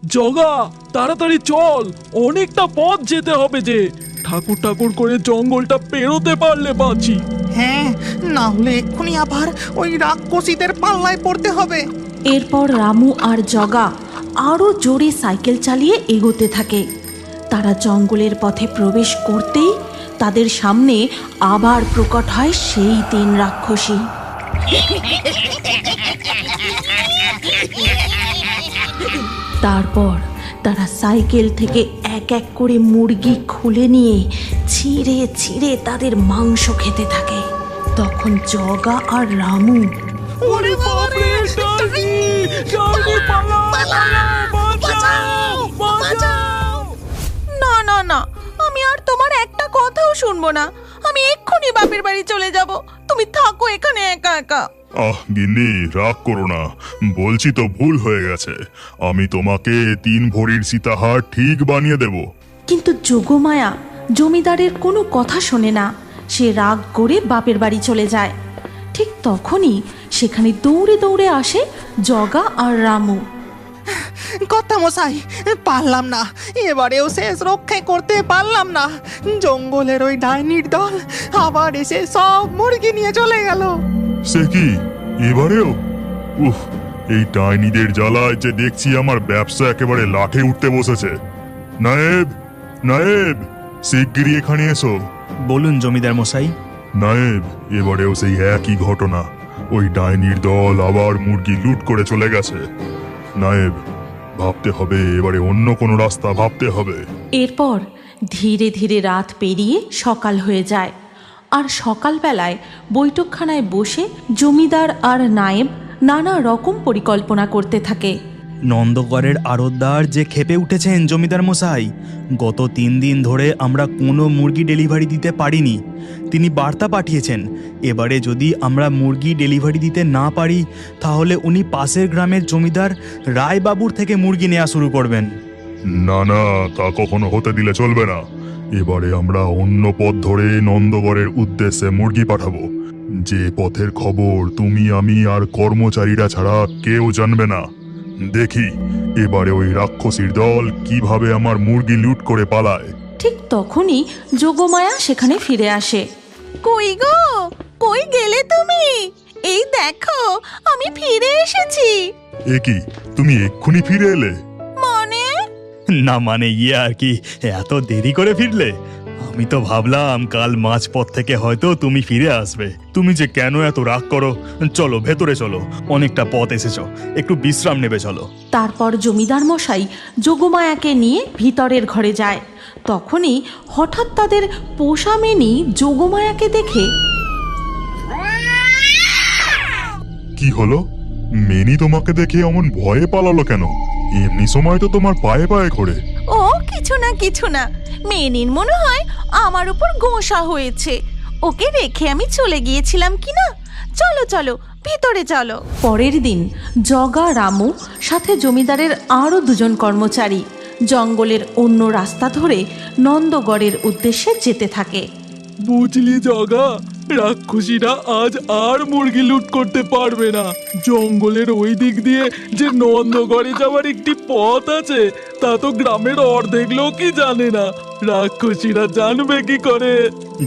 জগা, তাড়াতাড়ি চল, অনেকটা পথ যেতে হবে যে। ঠাকুর ঠাকুর করে জঙ্গলটা পেরোতে পারলে বাঁচি। হ্যাঁ, না হলে এক্ষুনি আবার ওই রাক্ষসীদের পাল্লায় পড়তে হবে। এরপর রামু আর জগা আরো জোরে সাইকেল চালিয়ে এগোতে থাকে। তারা জঙ্গলের পথে প্রবেশ করতেই তাদের সামনে আবার প্রকট হয় সেই 3 রাক্ষসী। তারপর তারা সাইকেল থেকে এক এক করে মুরগি খুলে নিয়ে ছিঁড়ে ছিঁড়ে তাদের মাংস খেতে থাকে। তখন জগা আর রামু ওরে বাবারে, ডাইনি, ডাইনি, পালাও, বাঁচাও, বাঁচাও। না না না, আমি আর তোমার একটা কথাও শুনবো না। আমি এক্ষুনি বাপের বাড়ি চলে যাব। তুমি থাকো এখানে একা একা। গিন্নি, রাগ করো না, বলছি তো ভুল হয়ে গেছে। আমি তোমাকে 3 ভরির সীতাহার ঠিক বানিয়ে দেব। কিন্তু যোগমায়া জমিদারের কোনো কথা শোনে না। সে রাগ করে বাপের বাড়ি চলে যায়। ঠিক তখনই সেখানে দৌড়ে দৌড়ে আসে জগা আর রামু। কথা মশাই, পারলাম না, এবারেও শেষ রক্ষা করতে পারলাম না। জঙ্গলের ওই ডাইনির দল আবার এসে সব মুরগি নিয়ে চলে গেল। সে কি, এবারেও? উফ, এই ডাইনিদের জ্বালায় যে দেখছি আমার ব্যবসা একেবারে লাঠে উঠতে বসেছে। নায়েব, নায়েব, শিগগিরই এখানে এসো। বলুন জমিদার মশাই। নায়েব, এবারেও সেই একই ঘটনা। ওই ডাইনির দল আবার মুরগি লুট করে চলে গেছে। নায়েব, ভাবতে হবে, এবারে অন্য কোনো রাস্তা ভাবতে হবে। এরপর ধীরে ধীরে রাত পেরিয়ে সকাল হয়ে যায়। আর সকালবেলায় বৈঠকখানায় বসে জমিদার আর নায়েব নানা রকম পরিকল্পনা করতে থাকে। নন্দগড়ের আড়তদার যে ক্ষেপে উঠেছেন জমিদার মশাই। গত 3 দিন ধরে আমরা কোনো মুরগি ডেলিভারি দিতে পারিনি। তিনি বার্তা পাঠিয়েছেন, এবারে যদি আমরা মুরগি ডেলিভারি দিতে না পারি তাহলে উনি পাশের গ্রামের জমিদার রায়বাবুর থেকে মুরগি নেওয়া শুরু করবেন। না না, তা কখনো হতে দিলে চলবে না। এবারে আমরা অন্য পথ ধরে নন্দগড়ের উদ্দেশ্যে মুরগি পাঠাবো। যে পথের খবর তুমি, আমি আর কর্মচারীরা ছাড়া কেউ জানবে না। দেখি এবারে ওই রাক্ষসীর দল কিভাবে আমার মুরগি লুট করে পালায়। ঠিক তখনই যোগমায়া সেখানে ফিরে আসে। কই গো, কই গেলে তুমি? এই দেখো, আমি ফিরে এসেছি। এ কি, তুমি এক্ষুনি ফিরে এলে? মানে? না মানে আর কি, এত দেরি করে ফিরলে? আমি তো ভাবলাম কাল মাঝপথ থেকে হয়তো তুমি ফিরে আসবে। তুমি যে কেন এত রাগ করো? চলো ভেতরে চলো, অনেকটা পথ এসেছো, একটু বিশ্রাম নেবে চলো। তারপর জমিদার মশাই যোগমায়াকে নিয়ে ভিতরের ঘরে যায়। তখনই হঠাৎ তাদের পোষা মেনি যোগমায়াকে দেখে। কি হলো? মেনি তোমাকে দেখে অমন ভয়ে পালালো কেন? এমনি সময় তো তোমার পায়ে পায়ে ঘোরে। ও কিছু না, মেনির মনে হয় আমার উপর গোসা হয়েছে। ওকে রেখে আমি চলে গিয়েছিলাম কিনা। চলো চলো ভিতরে চলো। পরের দিন জগা, রামু সাথে জমিদারের আরো 2জন কর্মচারী জঙ্গলের অন্য রাস্তা ধরে নন্দগড়ের উদ্দেশ্যে যেতে থাকে। বুঝলি জগা, রাক্ষসীরা আজ আর মুরগি লুট করতে পারবে না। জঙ্গলের ওই দিক দিয়ে যে নন্দগড়ে যাওয়ার একটি পথ আছে, তা তো গ্রামের অর্ধেক লোকই জানে না। রাক্ষসীরা জানবে কি করে?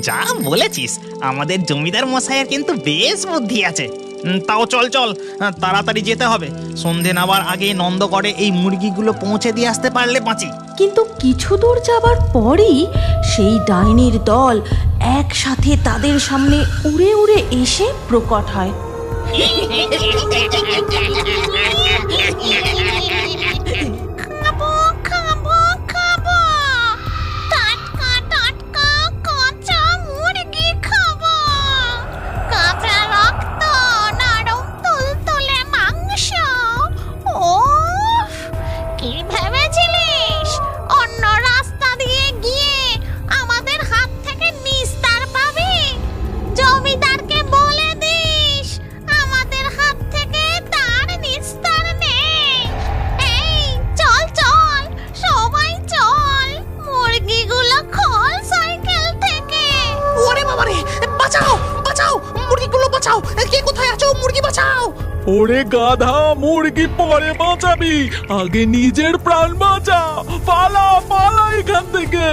যা বলেছিস, আমাদের জমিদার মশাইয়ের কিন্তু বেশ বুদ্ধি আছে। তাও চল চল, তাড়াতাড়ি যেতে হবে। সন্ধে নামার আগে নন্দগড়ে এই মুরগিগুলো পৌঁছে দিয়ে আসতে পারলে বাঁচি। কিন্তু কিছু দূর যাবার পরই সেই ডাইনির দল একসাথে তাদের সামনে উড়ে উড়ে এসে প্রকট হয়। ওরে গাধা, মুরগি পরে বাঁচাবি, আগে নিজের প্রাণ বাঁচা। পালা পালা এখান থেকে।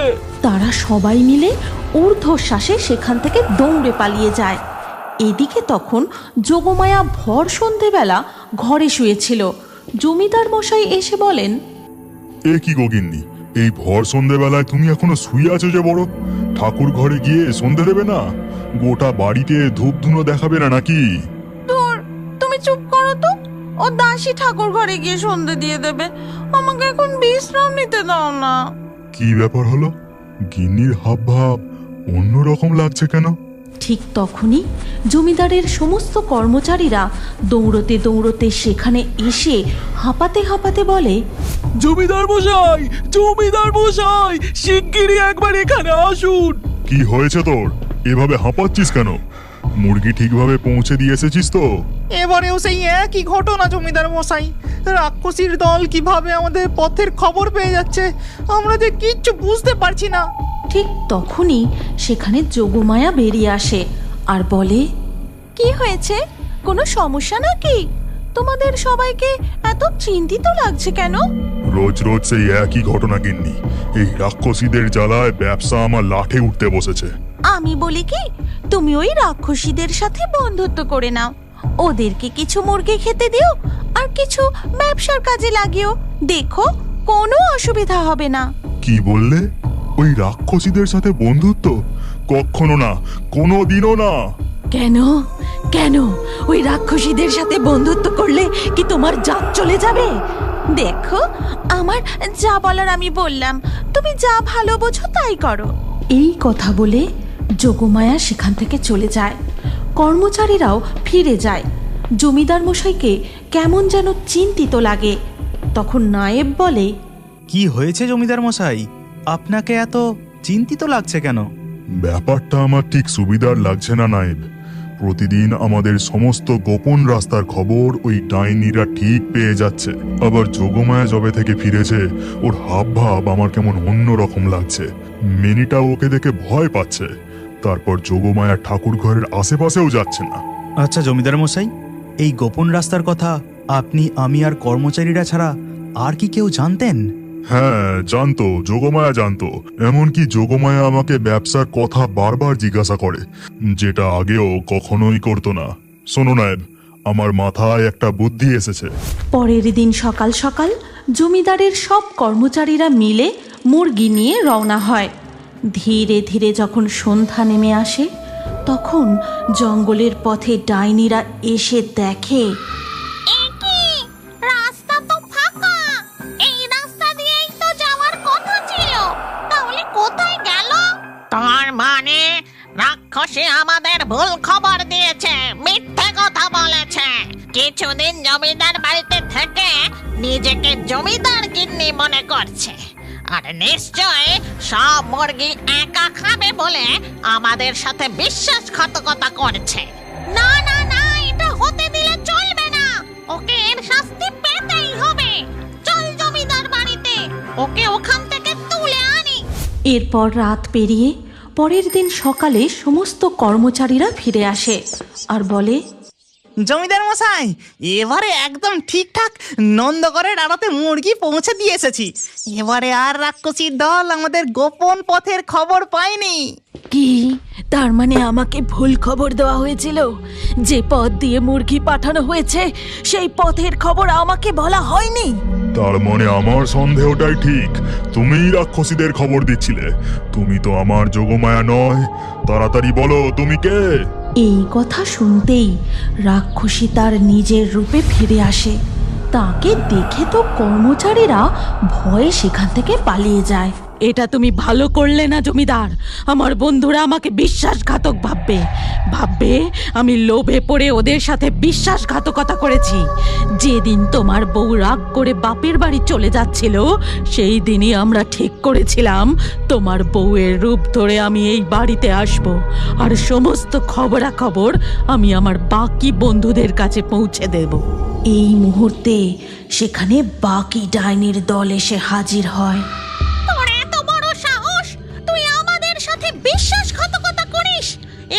তারা সবাই মিলে ঊর্ধ্বশ্বাসে সেখান থেকে দৌড়ে পালিয়ে যায়। এদিকে তখন যোগমায়া ভর সন্ধেবেলা ঘরে শুয়েছিল। জমিদার মশাই এসে বলেন, এ কি গগিন্নি, এই ভর সন্ধেবেলায় তুমি এখনো শুয়ে আছো যে বড়? ঠাকুর ঘরে গিয়ে সন্ধে দেবে না? গোটা বাড়িতে ধূপ ধুনো দেখাবে না নাকি? ধুর, তুমি চুপ করো তো। ও দাসী ঠাকুর ঘরে গিয়ে সন্ধে দিয়ে দেবে, আমাকে এখন বিশ্রাম নিতে দাও না। কি ব্যাপার হলো? গিন্নির হাব ভাব অন্যরকম লাগছে কেন? ঠিক তখনই জমিদারের সমস্ত কর্মচারীরা দৌড়তে দৌড়তে সেখানে এসে হাঁপাতে হাঁপাতে বলে, জমিদার মশাই, জমিদার মশাই, শিগগিরই একবার এখানে আসুন। কি হয়েছে তোর? এভাবে হাঁপাচ্ছিস কেন? মুরগি ঠিকভাবে পৌঁছে দিয়ে এসেছিস তো? এবারেও সেই একই ঘটনা জমিদার মশাই। রাক্ষসীর দল কিভাবে আমাদের পথের খবর পেয়ে যাচ্ছে, আমরা যে কিচ্ছু বুঝতে পারছি না। ঠিক তখনই সেখানে যোগমায়া বেরিয়ে আসে আর বলে, কি হয়েছে? কোনো সমস্যা নাকি? তোমাদের সবাইকে এত চিন্তিত লাগছে কেন? রোজ রোজ সেই একই ঘটনা গিন্নি। এই রাক্ষসীদের জ্বালায় ব্যবসা আমার লাঠে উঠতে বসেছে। আমি বলি কি, তুমি ওই রাক্ষসীদের সাথে বন্ধুত্ব করে নাও, ওদেরকে কিছু মুরগি খেতে দিও আর কিছু ব্যবসার কাজে লাগিও, দেখো কোনো অসুবিধা হবে না। কি বললে? ওই রাক্ষসীদের সাথে বন্ধুত্ব? কখনো না, কোনো দিনও না। কেন কেন? ওই রাক্ষসীদের সাথে বন্ধুত্ব করলে কি তোমার জাত চলে যাবে? দেখো, আমার যা বলার আমি বললাম, তুমি যা ভালো বোঝো তাই করো। এই কথা বলে যোগমায়া সেখান থেকে চলে যায়। কর্মচারীরাও ফিরে যায়। জমিদার মশাইকে কেমন যেন চিন্তিত লাগে। তখন নায়েব বলে, কি হয়েছে জমিদার মশাই, আপনাকে এত চিন্তিত লাগছে কেন? ব্যাপারটা আমার ঠিক সুবিধার লাগছে না নায়েব। প্রতিদিন আমাদের সমস্ত গোপন রাস্তার খবর ওই ডাইনিরা ঠিক পেয়ে যাচ্ছে। আবার যোগমায়া যবে থেকে ফিরেছে, ওর হাব ভাব আমার কেমন অন্যরকম লাগছে। মিনিটা ওকে দেখে ভয় পাচ্ছে। তারপর যোগমায়া ঠাকুর ঘরের আশেপাশেও যাচ্ছে না। আচ্ছা জমিদার মশাই, এই গোপন রাস্তার কথা আপনি, আমি আর কর্মচারীরা ছাড়া আর কি কেউ জানতেন? হ্যাঁ জানতো, যোগমায়া জানতো। এমনকি যোগমায়া আমাকে ব্যবসার কথা বারবার জিজ্ঞাসা করে, যেটা আগেও কখনোই করতো না। শোনো নায়েব, আমার মাথায় একটা বুদ্ধি এসেছে। পরের দিন সকাল সকাল জমিদারের সব কর্মচারীরা মিলে মুরগি নিয়ে রওনা হয়। ধীরে ধীরে যখন সন্ধ্যা নেমে আসে, তখন জঙ্গলের পথে ডাইনিরা এসে দেখে, রাস্তা তো ফাঁকা, এই রাস্তা দিয়েই তো যাওয়ার কথা ছিল, তাহলে কোথায় গেল? তার মানে রাক্ষসী আমাদের ভুল খবর দিয়েছে, মিথ্যে কথা বলেছে। কিছুদিন জমিদার বাড়িতে থেকে নিজেকে জমিদার গিন্নি মনে করছে, আর নিশ্চয় সব মুরগি একা খাবে বলে আমাদের সাথে বিশ্বাসঘাতকতা করছে। না না না, এটা হতে দিলে চলবে না, ওকে এর শাস্তি পেতেই হবে। চল জমিদার বাড়িতে, ওকে ওখান থেকে তুলে আনি। এরপর রাত পেরিয়ে পরের দিন সকালে সমস্ত কর্মচারীরা ফিরে আসে আর বলে, জমিদার মশাই, এবারে একদম ঠিকঠাক নন্দগড়ের আড়তে মুরগি পৌঁছে দিয়ে এসেছি। এবারে আর রাক্ষসীর দল আমাদের গোপন পথের খবর পায়নি। কি তার মানে আমাকে ভুল খবর দেওয়া হয়েছিল? যে পথ দিয়ে মুরগি পাঠানো হয়েছে সেই পথের খবর আমাকে বলা হয়নি? তার মানে আমার সন্দেহটাই ঠিক, তুমিই রাক্ষসীদের খবর দিচ্ছিলে। তুমি তো আমার যোগমায়া নয়। তাড়াতাড়ি বলো, তুমি কে? এই কথা শুনতেই রাক্ষসী তার নিজের রূপে ফিরে আসে। তাকে দেখে তো কর্মচারীরা ভয়ে সেখান থেকে পালিয়ে যায়। এটা তুমি ভালো করলে না জমিদার। আমার বন্ধুরা আমাকে বিশ্বাসঘাতক ভাববে আমি লোভে পড়ে ওদের সাথে বিশ্বাসঘাতকতা করেছি। যেদিন তোমার বউ রাগ করে বাপের বাড়ি চলে যাচ্ছিল, সেই দিনই আমরা ঠিক করেছিলাম তোমার বউয়ের রূপ ধরে আমি এই বাড়িতে আসব, আর সমস্ত খবরাখবর আমি আমার বাকি বন্ধুদের কাছে পৌঁছে দেব। এই মুহূর্তে সেখানে বাকি ডাইনির দল এসে হাজির হয়। তোর এত বড় সাহস, তুই আমাদের সাথে বিশ্বাসঘাতকতা করিস,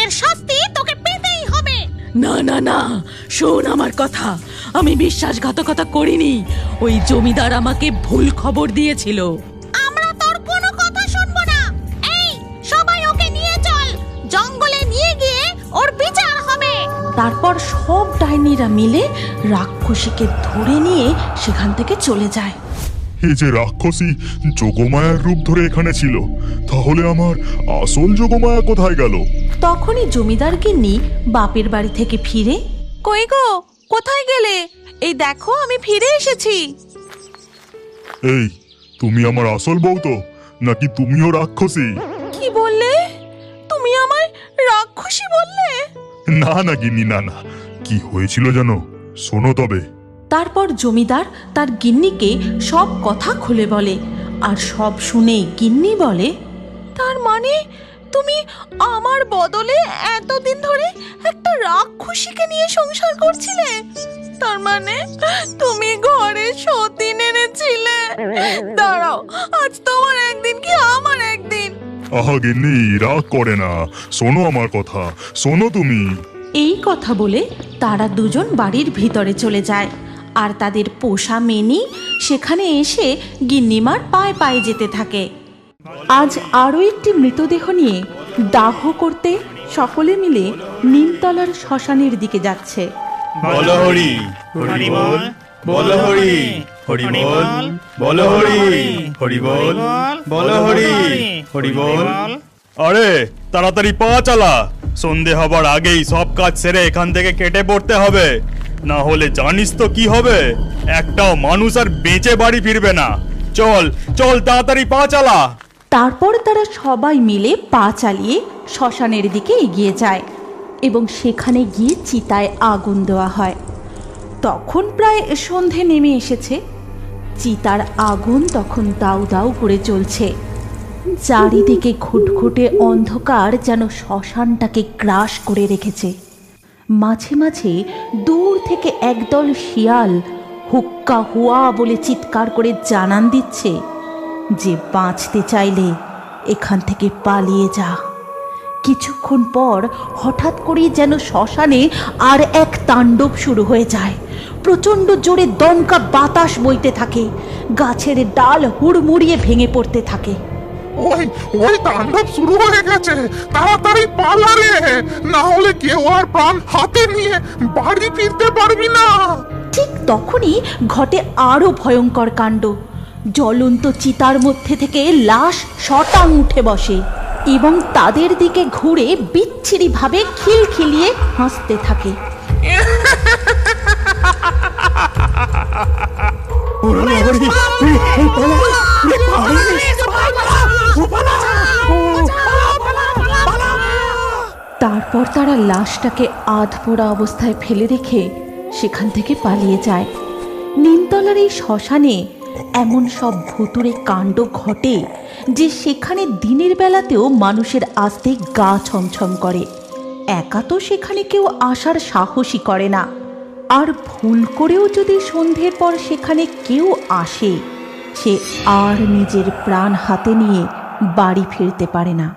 এর শাস্তি তোকে পেতেই হবে। না না না, শোন আমার কথা, আমি বিশ্বাসঘাতকতা করিনি। ওই জমিদার আমাকে ভুল খবর দিয়েছিল। আমরা তোর কোনো কথা শুনবো না। এই সবাই ওকে নিয়ে চল, জঙ্গলে নিয়ে গিয়ে ওর বিচার হবে। তারপর সব ডাইনিরা মিলে রাক্ষসীকে ধরে নিয়ে সেখান থেকে চলে যায়। এই যে রাক্ষসী যোগমায়ার রূপ ধরে এখানে ছিল, তাহলে আমার আসল যোগমায়া কোথায় গেল? তখনই জমিদার গিন্নি বাপের বাড়ি থেকে ফিরে, কই গো, কোথায় গেলে? এই দেখো আমি ফিরে এসেছি। এই, তুমি আমার আসল বউ তো, নাকি তুমিও রাক্ষসী? কি বললে? তুমি আমায় রাক্ষসী বললে? না না গিন্নি, না না, কি হয়েছিল জানো? শোনো তবে। তারপর জমিদার তার গিন্নিকে সব কথা খুলে বলে, আর সব শুনে গিন্নি বলে, তার মানে তুমি আমার বদলে এতদিন ধরে একটা রাক্ষসীকে নিয়ে সংসার করছিলে? তার মানে তুমি ঘরে সতীন এনেছিলে? দাঁড়াও, আজ তোমার একদিন কি আমার একদিন। আহা গিন্নি, রাগ করে না, শোনো আমার কথা, শোনো তুমি। এই কথা বলে তারা দুজন বাড়ির ভিতরে চলে যায়, আর তাদের পোষা মেনি সেখানে এসে গিন্নিমার পায়ে পায়ে যেতে থাকে। আজ আরও একটি মৃতদেহ নিয়ে দাহ করতে সকলে মিলে নিমতলার শ্মশানের দিকে যাচ্ছে। বলো হরি, হরি বল, বলো হরি, হরি বল, বলো হরি, হরি বল, বলো হরি, হরি বল। আরে তাড়াতাড়ি পা চালা, সন্ধে হবার আগেই সব কাজ সেরে এখান থেকে কেটে পড়তে হবে, না হলে জানিস তো কি হবে, একটাও মানুষ আর বেঁচে বাড়ি ফিরবে না। চল চল, তাড়াতাড়ি পা চালা। তারপর তারা সবাই মিলে পা চালিয়ে শ্মশানের দিকে এগিয়ে যায় এবং সেখানে গিয়ে চিতায় আগুন দেওয়া হয়। তখন প্রায় সন্ধে নেমে এসেছে। চিতার আগুন তখন দাউ দাউ করে চলছে। চারিদিকে ঘুটঘুটে অন্ধকার যেন শ্মশানটাকে গ্রাস করে রেখেছে। মাঝে মাঝে দূর থেকে একদল শিয়াল হুক্কা হুয়া বলে চিৎকার করে জানান দিচ্ছে যে বাঁচতে চাইলে এখান থেকে পালিয়ে যা। কিছুক্ষণ পর হঠাৎ করেই যেন শ্মশানে আর এক তাণ্ডব শুরু হয়ে যায়। প্রচণ্ড জোরে দমকা বাতাস বইতে থাকে, গাছের ডাল হুড়মুড়িয়ে ভেঙে পড়তে থাকে। ওই ওই তাণ্ডব শুরু হয়ে গেছে, তাড়াতাড়ি পালা রে, না হলে কেউ আর প্রাণ হাতে নিয়ে বাড়ি ফিরতে পারবি না। ঠিক তখনই ঘটে আরো ভয়ঙ্কর কাণ্ড। জ্বলন্ত চিতার মধ্যে থেকে লাশ শটাং উঠে বসে এবং তাদের দিকে ঘুরে বিচ্ছিরিভাবে খিলখিলিয়ে হাসতে থাকে। তারপর তারা লাশটাকে আধপোড়া অবস্থায় ফেলে রেখে সেখান থেকে পালিয়ে যায়। নিমতলার এই শ্মশানে এমন সব ভুতুড়ে কাণ্ড ঘটে যে সেখানে দিনের বেলাতেও মানুষের আসতে গা ছমছম করে। একা তো সেখানে কেউ আসার সাহসই করে না, আর ভুল করেও যদি সন্ধ্যের পর সেখানে কেউ আসে, সে আর নিজের প্রাণ হাতে নিয়ে বাড়ি ফিরতে পারে না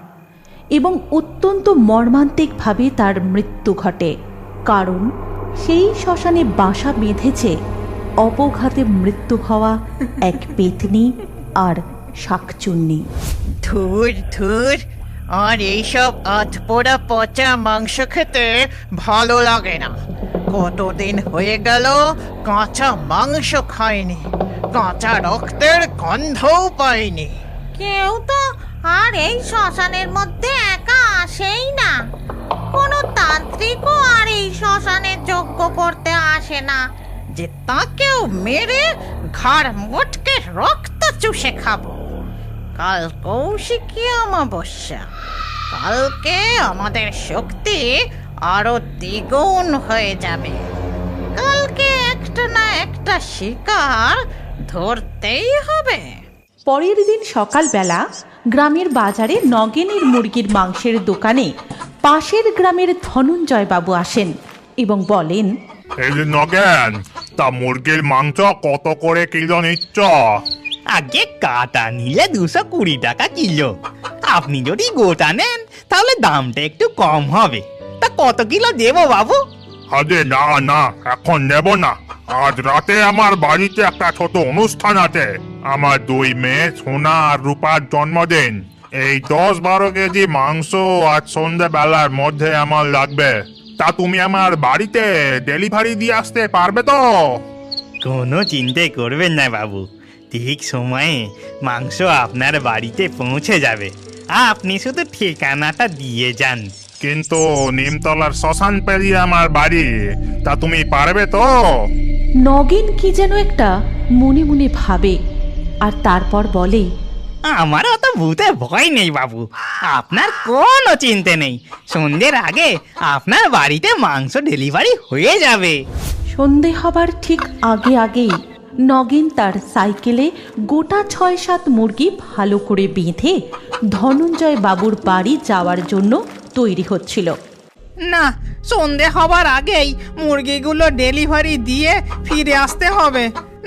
এবং অত্যন্ত মর্মান্তিকভাবে তার মৃত্যু ঘটে। কারণ সেই শ্মশানে বাসা বেঁধেছে অপঘাতে মৃত্যু হওয়া এক পেতনি আর শাকচুন্নি। ধুর ধুর, আর এইসব আধপোড়া পচা মাংস খেতে ভালো লাগে না। কতদিন হয়ে গেল কাঁচা মাংস খাইনি, কাঁচা রক্তের গন্ধও পাইনি। কেউ তো আর এই শ্মশানের মধ্যে একা আসেই না। কোনো তান্ত্রিকও আর এই শ্মশানে যজ্ঞ করতে আসে না যে তাকেও মেরে ঘাড় মোটকে রক্ত চুষে খাবো। কাল কৌশিকী অমাবস্যা, কালকে আমাদের শক্তি আরো দ্বিগুণ হয়ে যাবে। কালকে একটা না একটা শিকার ধরতেই হবে। পরের দিন সকালবেলা গ্রামের বাজারে নগেনের মুরগির মাংসের দোকানে পাশের গ্রামের ধনঞ্জয় বাবু আসেন এবং বলেন, এই যে নগেন, তা মুরগির মাংস কত করে কিলো নিচ্ছ? আগে কাটা নিলে 220 টাকা কিলো। আপনি যদি গোটা নেন তাহলে দামটা একটু কম হবে। তা কত কিলো দেবো বাবু? আরে না না, এখন নেব না। আজ রাতে আমার বাড়িতে একটা ছোট অনুষ্ঠান আছে। আমার 2 মেয়ে সোনা আর রূপার জন্মদিন। এই 10-12 কেজি মাংস আজ সন্ধ্যাবেলার মধ্যে আমার লাগবে। তা তুমি আমার বাড়িতে ডেলিভারি দিয়ে আসতে পারবে তো? কোনো চিন্তা করবেন না বাবু, ঠিক সময়ে মাংস আপনার বাড়িতে পৌঁছে যাবে। আপনি শুধু ঠিকানাটা দিয়ে যান। কিন্তু নিমতলার শ্মশান পেরিয়ে আমার বাড়ি, তা তুমি পারবে তো? নগেন কি যেন একটা মনে মনে ভাবে, আর তারপর বলে, আমার অত ভূতে ভয় নেই বাবু, আপনার কোনো চিন্তা নেই। সন্ধ্যের আগে আপনার বাড়িতে মাংস ডেলিভারি হয়ে যাবে। সন্ধে হবার ঠিক আগে আগেই নগেন তার সাইকেলে গোটা 6-7 মুরগি ভালো করে বেঁধে ধনঞ্জয় বাবুর বাড়ি যাওয়ার জন্য তৈরি হচ্ছিল। না, সন্ধে হবার আগেই মুরগিগুলো ডেলিভারি দিয়ে ফিরে আসতে হবে,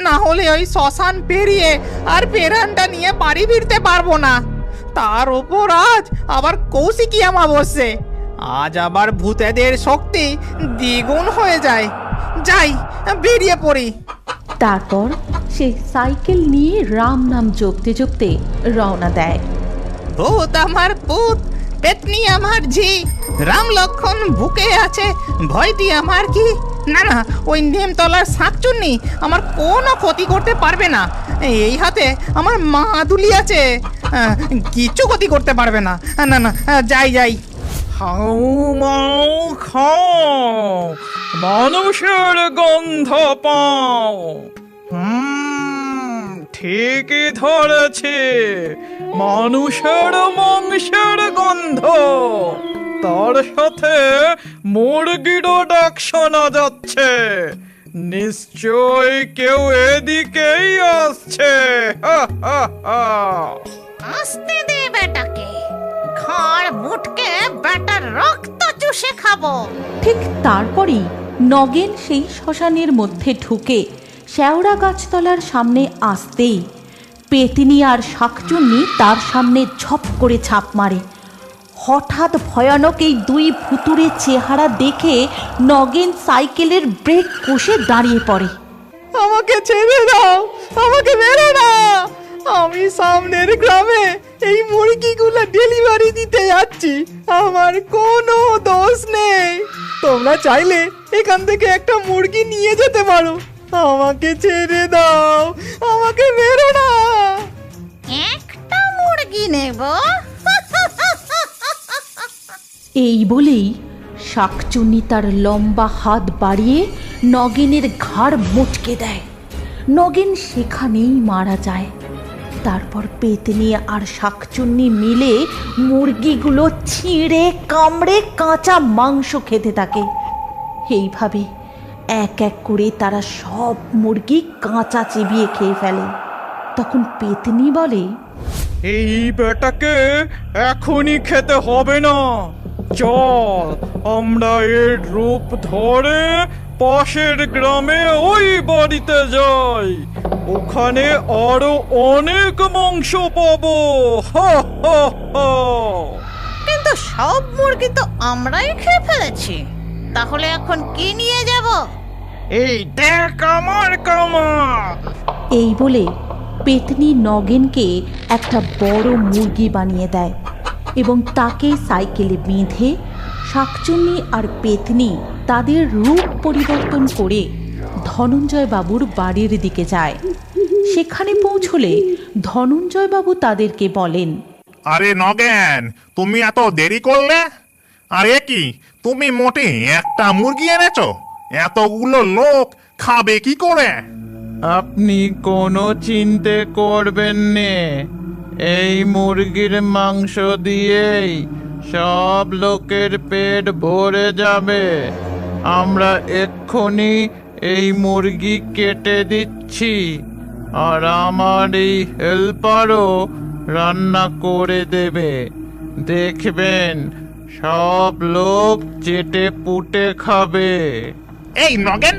না হলে ওই শ্মশান পেরিয়ে আর পেরানটা নিয়ে বাড়ি ফিরতে পারবো না। তার ওপর আজ আবার কৌশিকী অমাবস্যা, আজ আবার ভূতেদের শক্তি দ্বিগুণ হয়ে যায়। যাই, বেরিয়ে পড়ি। তারপর সে সাইকেল নিয়ে রাম নাম জপতে জপতে রওনা দেয়। ভূত আমার পুত, পেতনি আমার ঝি, রাম লক্ষণ বুকে আছে, ভয়টি আমার কি? না না, ওই নিমতলার শাকচুন্নি আমার কোনো ক্ষতি করতে পারবে না। এই হাতে আমার মা দুলি আছে, কিচ্ছু ক্ষতি করতে পারবে না। না না, যাই যাই। হাউ মাউ খাও, মানুষের গন্ধ পাও। ঠিকই ধরেছে, মানুষের মাংসের গন্ধ, তার সাথে মুরগিরও ডাক শোনা যাচ্ছে। নিশ্চয় কেউ এদিকেই আসছে। হা হা হা। আসতে দে বেটাকে, ঘাড় মুটকে বেটার রক্ত চুষে খাবো। ঠিক তারপরেই নগেন সেই শ্মশানের মধ্যে ঢুকে শেওড়া গাছতলার সামনে আসতেই পেতনি আর শাকচুন্নি তার সামনে ঝপ করে ছাপ মারে। হঠাৎ ভয়ানক এই 2 ভুতুড়ে চেহারা দেখে নগেন সাইকেলের ব্রেক কষে দাঁড়িয়ে পড়ে। আমাকে ছেড়ে দাও, আমাকে মেরো না। আমি সামনের গ্রামে এই মুরগিগুলো ডেলিভারি দিতে যাচ্ছি, আমার কোনো দোষ নেই। তোমরা চাইলে এখান থেকে একটা মুরগি নিয়ে যেতে পারো। আমাকে ছেড়ে দাও, আমাকে মেরো না। একটা মুরগি নেব? এই বলেই শাকচুন্নি তার লম্বা হাত বাড়িয়ে নগেনের ঘাড় মুচকে দেয়। নগেন সেখানেই মারা যায়। তারপর পেতনি আর শাকচুন্নি মিলে মুরগিগুলো ছিঁড়ে কামড়ে কাঁচা মাংস খেতে থাকে। এইভাবে এক এক করে তারা সব মুরগি কাঁচা চিবিয়ে খেয়ে ফেলে। তখন পেতনি বলে, এই বেটাকে এখনই খেতে হবে না। চল, আমরা এর রূপ ধরে পাশের গ্রামে ওই বাড়িতে যাই। ওখানে আরো অনেক মাংস পাবো। হা হা হা। কিন্তু সব মুরগি তো আমরাই খেয়ে ফেলেছি, তাহলে এখন কি নিয়ে যাব? এই দেখ আমার কামাল। এই বলে পেতনি নগেনকে একটা বড় মুরগি বানিয়ে দেয় এবং তাকে সাইকেলে বেঁধে শাকচুন্নি আর পেতনি তাদের রূপ পরিবর্তন করে ধনঞ্জয় বাবুর বাড়ির দিকে যায়। সেখানে পৌঁছলে ধনঞ্জয় বাবু তাদেরকে বলেন, আরে নগেন, তুমি এত দেরি করলে? আরে কি, তুমি মোটে একটা মুরগি এনেছো? এতগুলো লোক খাবে কি করে? আপনি কোনো চিন্তা করবেন নে, এই মুরগির মাংস দিয়েই সব লোকের পেট ভরে যাবে। আমরা এক্ষুনি এই মুরগি কেটে দিচ্ছি, আর আমার এই হেল্পারও রান্না করে দেবে। দেখবেন সব লোক চেটে পুটে খাবে। এই নগেন,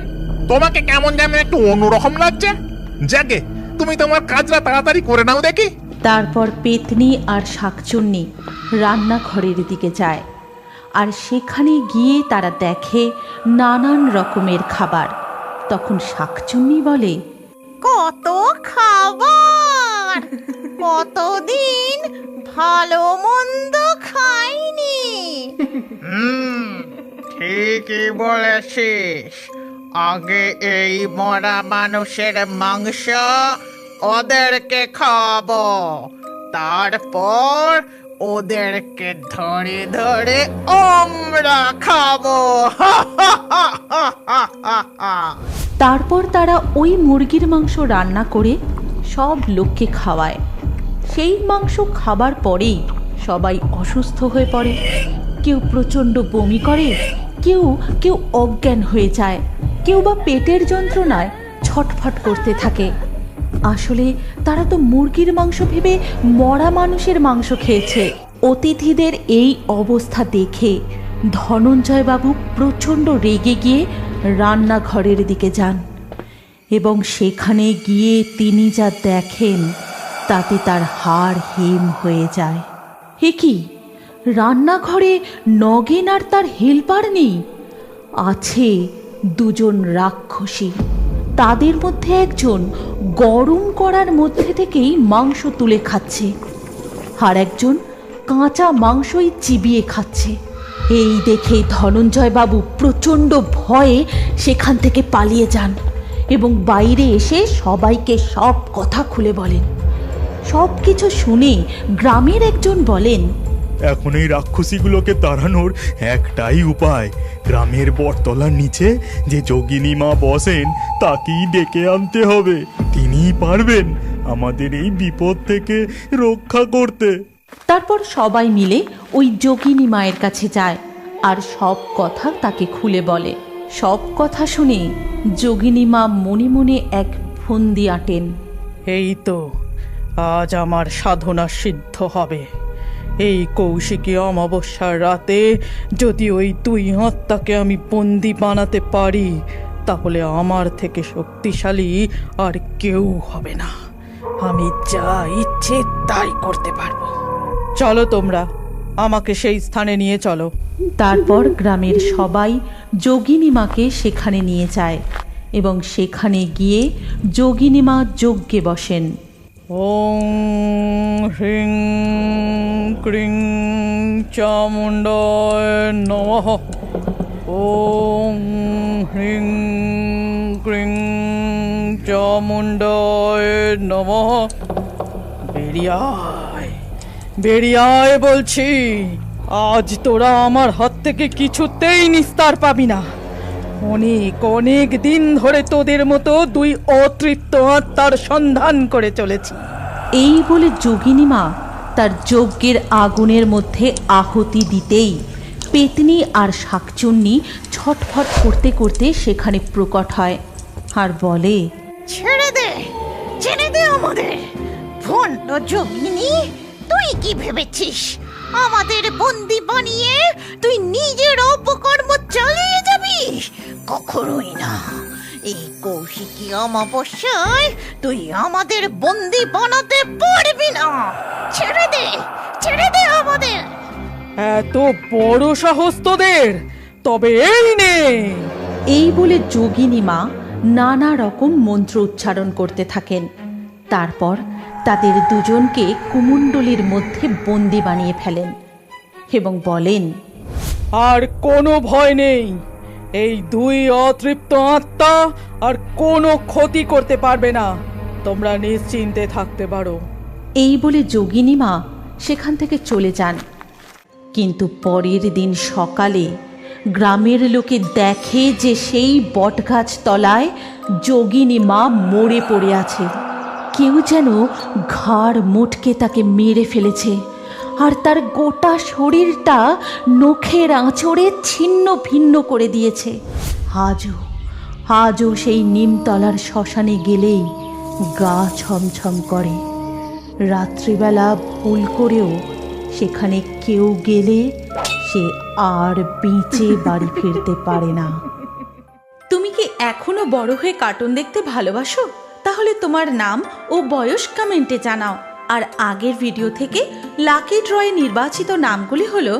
তোমাকে কেমন যেন একটু অন্যরকম লাগছে। যাকে তুমি তোমার কাজটা তাড়াতাড়ি করে নাও দেখি। তারপর পেতনি আর শাকচুন্নি রান্নাঘরের দিকে যায় আর সেখানে গিয়ে তারা দেখে নানান রকমের খাবার। তখন শাকচুন্নি বলে, কত খাবার, কতদিন ভালো মন্দ খাইনি। ঠিকই বলেছিস, আগে এই মরা মানুষের মাংস ওদেরকে খাবো, তারপর ওদেরকে ধরে ধরে আমরা খাবো। তারপর তারা ওই মুরগির মাংস রান্না করে সব লোককে খাওয়ায়। সেই মাংস খাবার পরেই সবাই অসুস্থ হয়ে পড়ে। কেউ প্রচণ্ড বমি করে, কেউ কেউ অজ্ঞান হয়ে যায়, কেউ বা পেটের যন্ত্রণায় ছটফট করতে থাকে। আসলে তারা তো মুরগির মাংস ভেবে মরা মানুষের মাংস খেয়েছে। অতিথিদের এই অবস্থা দেখে ধনঞ্জয়বাবু প্রচণ্ড রেগে গিয়ে রান্নাঘরের দিকে যান এবং সেখানে গিয়ে তিনি যা দেখেন তাতে তার হাড় হিম হয়ে যায়। হে কি, রান্নাঘরে নগেন আর তার হেল্পার নেই, আছে দুজন রাক্ষসী। তাদের মধ্যে একজন গরম করার মধ্যে থেকেই মাংস তুলে খাচ্ছে, আর একজন কাঁচা মাংসই চিবিয়ে খাচ্ছে। এই দেখে ধনঞ্জয়বাবু প্রচণ্ড ভয়ে সেখান থেকে পালিয়ে যান এবং বাইরে এসে সবাইকে সব কথা খুলে বলেন। সব কিছু শুনে গ্রামের একজন বলেন, এখন এই রাক্ষসীগুলোকে তাড়ানোর একটাই উপায়, গ্রামের বটতলার নিচে যে যোগিনী মা বসেন তাকেই ডেকে আনতে হবে। তিনিই পারবেন আমাদের এই বিপদ থেকে রক্ষা করতে। তারপর সবাই মিলে ওই যোগিনী মায়ের কাছে যায় আর সব কথা তাকে খুলে বলে। সব কথা শুনে যোগিনী মা মনে মনে এক ফন্দি আঁটেন। এই তো আজ আমার সাধনা সিদ্ধ হবে। এই কৌশিকী অমাবস্যার রাতে যদি ওই দুই আত্মাকে আমি বন্দি বানাতে পারি, তাহলে আমার থেকে শক্তিশালী আর কেউ হবে না। আমি যা ইচ্ছে তাই করতে পারবো। চলো তোমরা, আমাকে সেই স্থানে নিয়ে চলো। তারপর গ্রামের সবাই যোগিনী মাকে সেখানে নিয়ে যায় এবং সেখানে গিয়ে যোগিনী মা যজ্ঞে বসেন। ওং হ্রিং ক্রিং চামুণ্ডায় নমঃ। ওং হ্রিং ক্রিং চামুণ্ডায় নমঃ। বেরিয়ে আয়, বেরিয়ে আয় বলছি। আজ তোরা আমার হাত থেকে কিছুতেই নিস্তার পাবি না। অনেক অনেক দিন ধরে তোদের মতো দুই অতৃপ্ত আত্মার সন্ধান করে চলেছি। এই বলে যোগিনী মা তার যজ্ঞের আগুনের মধ্যে আহুতি দিতেই পেতনি আর শাকচুন্নি ছটফট করতে করতে সেখানে প্রকট হয় আর বলে, ছেড়ে দে, ছেড়ে দে আমাদের। ভণ্ড যোগিনী, তুই কি ভেবেছিস আমাদের বন্দি বানিয়ে তুই নিজের অপকর্ম চালিয়ে যাবি? কখনোই না। এই কৌশিকী অমাবস্যায় তুই আমাদের বন্দি বানাতে পারবি না। ছেড়ে দে, ছেড়ে দে আমাদের। এত বড় সাহস তোদের? তবে এই নে। এই বলে যোগিনী মা নানা রকম মন্ত্র উচ্চারণ করতে থাকেন। তারপর তাদের দুজনকে কুমণ্ডলীর মধ্যে বন্দি বানিয়ে ফেলেন এবং বলেন, আর কোনো ভয় নেই। এই দুই অতৃপ্ত আত্মা আর কোনো ক্ষতি করতে পারবে না। তোমরা নিশ্চিন্তে থাকতে পারো। এই বলে যোগিনী মা সেখান থেকে চলে যান। কিন্তু পরের দিন সকালে গ্রামের লোকে দেখে যে সেই বটগাছ তলায় যোগিনী মা মরে পড়ে আছে। কেউ যেন ঘাড় মোটকে তাকে মেরে ফেলেছে আর তার গোটা শরীরটা নখের আঁচড়ে ছিন্ন ভিন্ন করে দিয়েছে। আজও সেই নিমতলার শ্মশানে গেলেই গা ছমছম করে। রাত্রিবেলা ভুল করেও সেখানে কেউ গেলে সে আর বেঁচে বাড়ি ফিরতে পারে না। তুমি কি এখনো বড় হয়ে কার্টুন দেখতে ভালোবাসো? তাহলে তোমার নাম ও বয়স কমেন্টে জানাও। আর আগের ভিডিও থেকে লাকি ড্রয়ে নির্বাচিত নামগুলি হলো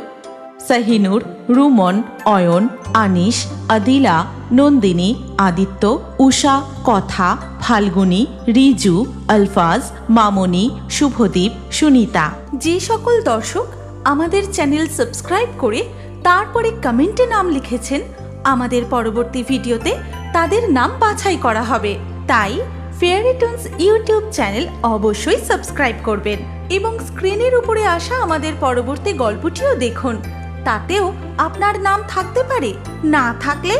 সাহিনুর, রুমন, অয়ন, আনিশ, আদিলা, নন্দিনী, আদিত্য, উষা, কথা, ফাল্গুনী, রিজু, আলফাজ, মামনি, শুভদীপ, সুনিতা। যে সকল দর্শক আমাদের চ্যানেল সাবস্ক্রাইব করে তারপরে কমেন্টে নাম লিখেছেন, আমাদের পরবর্তী ভিডিওতে তাদের নাম বাছাই করা হবে। তাই ফেয়ারি টুনস ইউটিউব চ্যানেল অবশ্যই সাবস্ক্রাইব করবেন এবং স্ক্রিনের উপরে আসা আমাদের পরবর্তী গল্পটিও দেখুন। তাতেও আপনার নাম থাকতে পারে, না থাকলে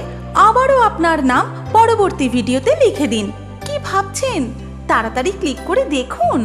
আবারও আপনার নাম পরবর্তী ভিডিওতে লিখে দিন। কি ভাবছেন? তাড়াতাড়ি ক্লিক করে দেখুন।